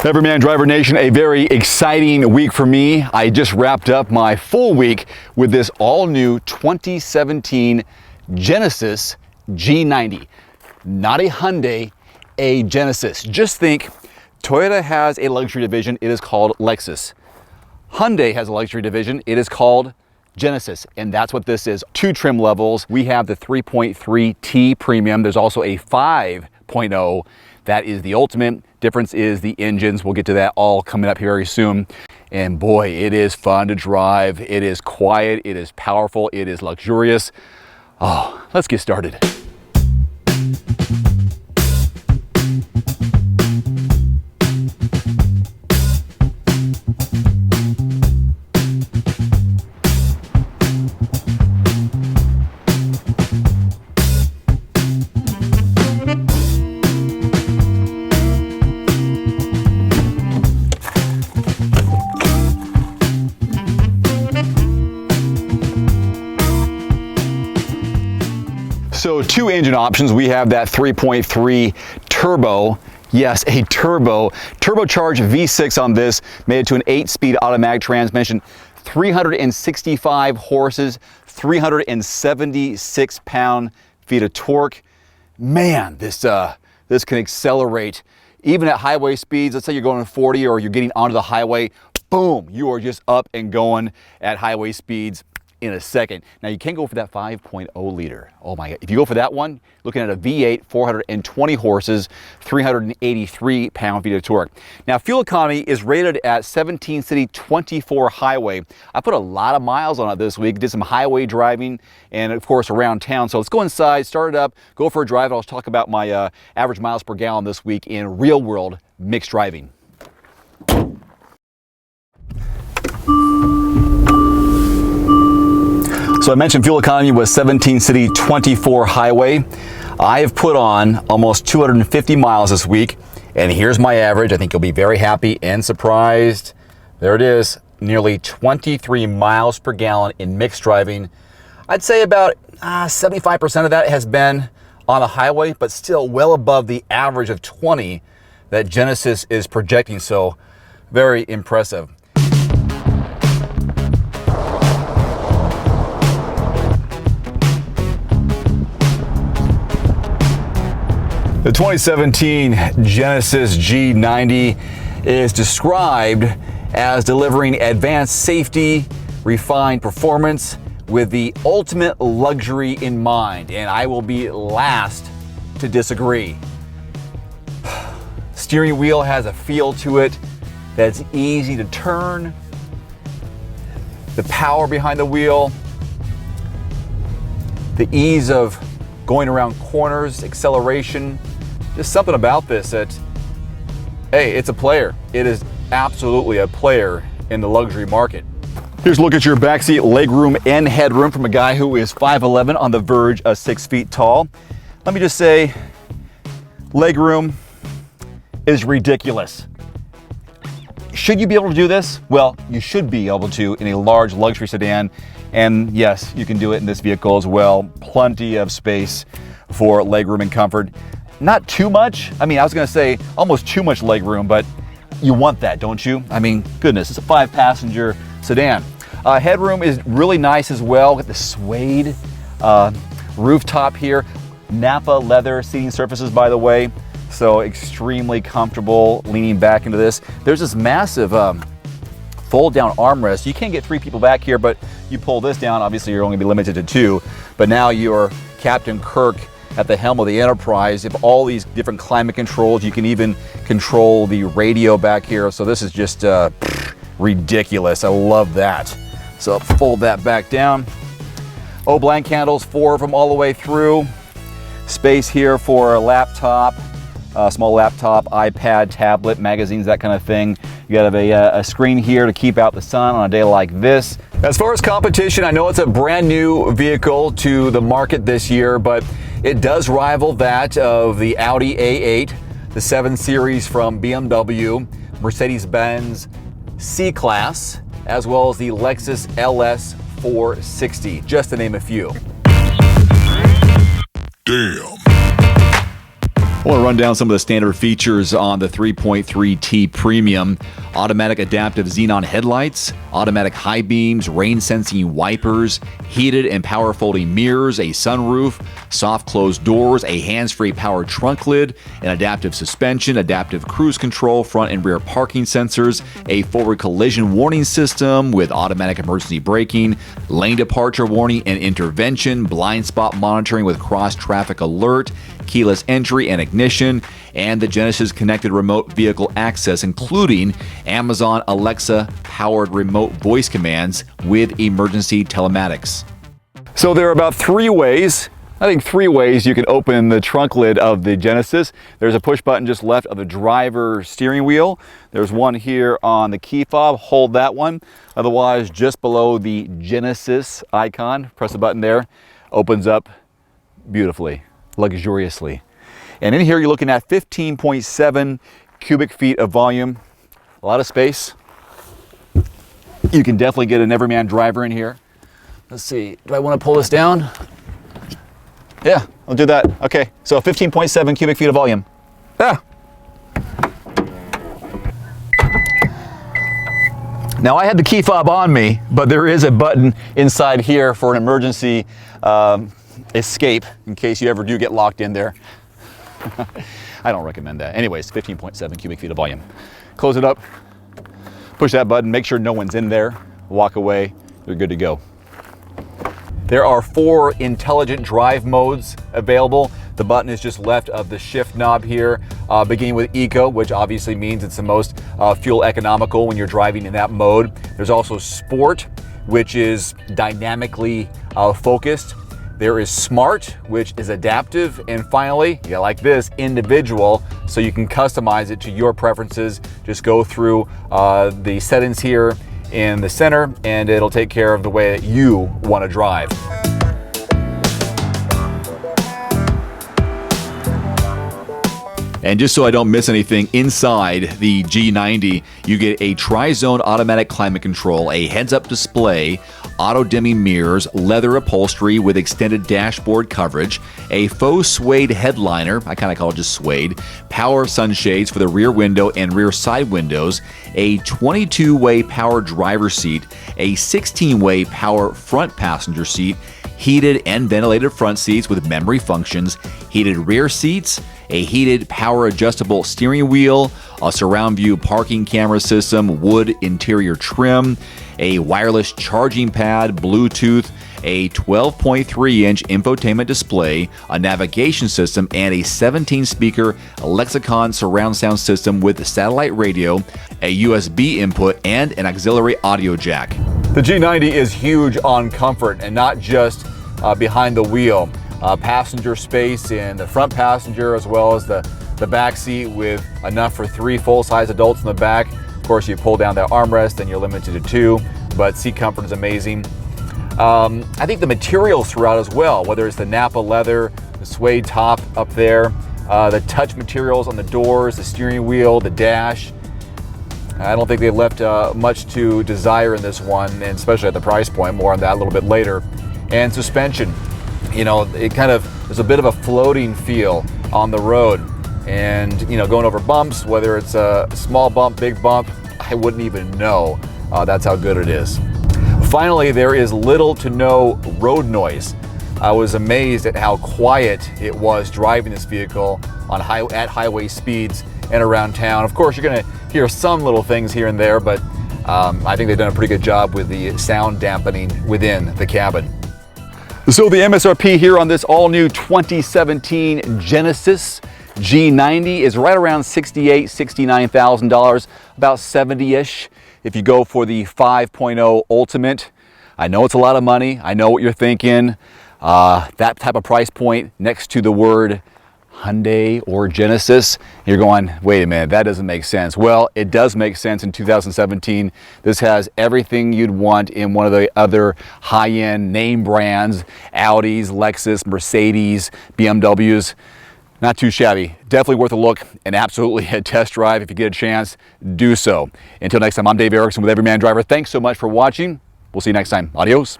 Everyman Driver Nation, a very exciting week for me. I just wrapped up my full week with this all-new 2017 Genesis G90. Not a Hyundai, a Genesis. Just think, Toyota has a luxury division, it is called Lexus. Hyundai has a luxury division, it is called Genesis, and that's what this is. Two trim levels. We have the 3.3T Premium. There's also a 5.0. That is the ultimate. Difference is the engines. We'll get to that all coming up here very soon. And boy, it is fun to drive. It is quiet, it is powerful, it is luxurious. Oh, let's get started. So two engine options. We have that 3.3 turbo. Yes, a turbo. Turbocharged V6 on this, made it to an 8-speed automatic transmission, 365 horses, 376 pound-feet of torque. Man, this can accelerate. Even at highway speeds, let's say you're going 40 or you're getting onto the highway, boom, you are just up and going at highway speeds in a second. Now you can't go for that 5.0 liter. Oh my God. If you go for that one, looking at a V8, 420 horses, 383 pound-feet of torque. Now fuel economy is rated at 17 city, 24 highway. I put a lot of miles on it this week, did some highway driving and of course around town. So let's go inside, start it up, go for a drive. I'll talk about my average miles per gallon this week in real world mixed driving. So I mentioned fuel economy was 17 city, 24 highway. I have put on almost 250 miles this week, and here's my average. I think you'll be very happy and surprised. There it is, nearly 23 miles per gallon in mixed driving. I'd say about 75% of that has been on the highway, but still well above the average of 20 that Genesis is projecting, so very impressive. The 2017 Genesis G90 is described as delivering advanced safety, refined performance with the ultimate luxury in mind, and I will be last to disagree. Steering wheel has a feel to it that's easy to turn. The power behind the wheel, the ease of going around corners, acceleration. There's something about this that, hey, it's a player. It is absolutely a player in the luxury market. Here's a look at your backseat legroom and headroom from a guy who is 5'11", on the verge of 6 feet tall. Let me just say, legroom is ridiculous. Should you be able to do this? Well, you should be able to in a large luxury sedan. And yes, you can do it in this vehicle as well. Plenty of space for legroom and comfort. Not too much. I mean, I was gonna say almost too much legroom, but you want that, don't you? I mean, goodness, it's a 5-passenger sedan. Headroom is really nice as well. Got the suede rooftop here. Napa leather seating surfaces, by the way. So extremely comfortable leaning back into this. There's this massive fold down armrest. You can't get 3 people back here, but you pull this down, obviously you're only gonna be limited to 2, but now you're Captain Kirk at the helm of the Enterprise. You have all these different climate controls. You can even control the radio back here. So this is just ridiculous. I love that. So fold that back down. Oh, blank handles, 4 of them all the way through. Space here for a laptop, small laptop, iPad, tablet, magazines, that kind of thing. You got a screen here to keep out the sun on a day like this. As far as competition, I know it's a brand new vehicle to the market this year, but it does rival that of the Audi A8, the 7 Series from BMW, Mercedes-Benz C-Class, as well as the Lexus LS 460, just to name a few. Damn. I want to run down some of the standard features on the 3.3T Premium. Automatic adaptive xenon headlights, automatic high beams, rain sensing wipers, heated and power folding mirrors, a sunroof, soft closed doors, a hands-free power trunk lid, an adaptive suspension, adaptive cruise control, front and rear parking sensors, a forward collision warning system with automatic emergency braking, lane departure warning and intervention, blind spot monitoring with cross traffic alert, keyless entry and ignition, and the Genesis connected remote vehicle access, including Amazon Alexa powered remote voice commands with emergency telematics. So there are about three ways you can open the trunk lid of the Genesis. There's a push button just left of the driver steering wheel. There's one here on the key fob. Hold that one. Otherwise, just below the Genesis icon, press the button there. Opens up beautifully, luxuriously. And in here, you're looking at 15.7 cubic feet of volume. A lot of space. You can definitely get an Everyman driver in here. Let's see, do I want to pull this down? Yeah, I'll do that. Okay, so 15.7 cubic feet of volume. Yeah. Now I had the key fob on me, but there is a button inside here for an emergency escape in case you ever do get locked in there. I don't recommend that. Anyways, 15.7 cubic feet of volume. Close it up, push that button, make sure no one's in there, walk away, you're good to go. There are 4 intelligent drive modes available. The button is just left of the shift knob here, beginning with Eco, which obviously means it's the most fuel economical when you're driving in that mode. There's also Sport, which is dynamically focused. There is Smart, which is adaptive. And finally, you like this, Individual, so you can customize it to your preferences. Just go through the settings here in the center and it'll take care of the way that you want to drive. And just so I don't miss anything, inside the G90, you get a tri-zone automatic climate control, a heads-up display, auto-dimming mirrors, leather upholstery with extended dashboard coverage, a faux suede headliner, I kind of call it just suede, power sunshades for the rear window and rear side windows, a 22-way power driver seat, a 16-way power front passenger seat, heated and ventilated front seats with memory functions, heated rear seats, a heated power adjustable steering wheel, a surround view parking camera system, wood interior trim, a wireless charging pad, Bluetooth, a 12.3-inch infotainment display, a navigation system, and a 17-speaker Lexicon surround sound system with satellite radio, a USB input, and an auxiliary audio jack. The G90 is huge on comfort and not just behind the wheel. Passenger space in the front passenger as well as the back seat with enough for 3 full-size adults in the back. Of course, you pull down that armrest and you're limited to 2, but seat comfort is amazing. I think the materials throughout as well, whether it's the Napa leather, the suede top up there, the touch materials on the doors, the steering wheel, the dash. I don't think they left much to desire in this one, and especially at the price point. More on that a little bit later. And suspension, you know, it kind of, there's a bit of a floating feel on the road. And, you know, going over bumps, whether it's a small bump, big bump, I wouldn't even know. That's how good it is. Finally, there is little to no road noise. I was amazed at how quiet it was driving this vehicle on at highway speeds and around town. Of course, you're going to hear some little things here and there, but I think they've done a pretty good job with the sound dampening within the cabin. So the MSRP here on this all-new 2017 Genesis G90 is right around $68,000, $69,000, about 70-ish if you go for the 5.0 Ultimate. I know it's a lot of money. I know what you're thinking. That type of price point next to the word Hyundai or Genesis, you're going, wait a minute, that doesn't make sense. Well, it does make sense in 2017. This has everything you'd want in one of the other high-end name brands, Audis, Lexus, Mercedes, BMWs. Not too shabby. Definitely worth a look and absolutely a test drive. If you get a chance, do so. Until next time, I'm Dave Erickson with Everyman Driver. Thanks so much for watching. We'll see you next time. Adios.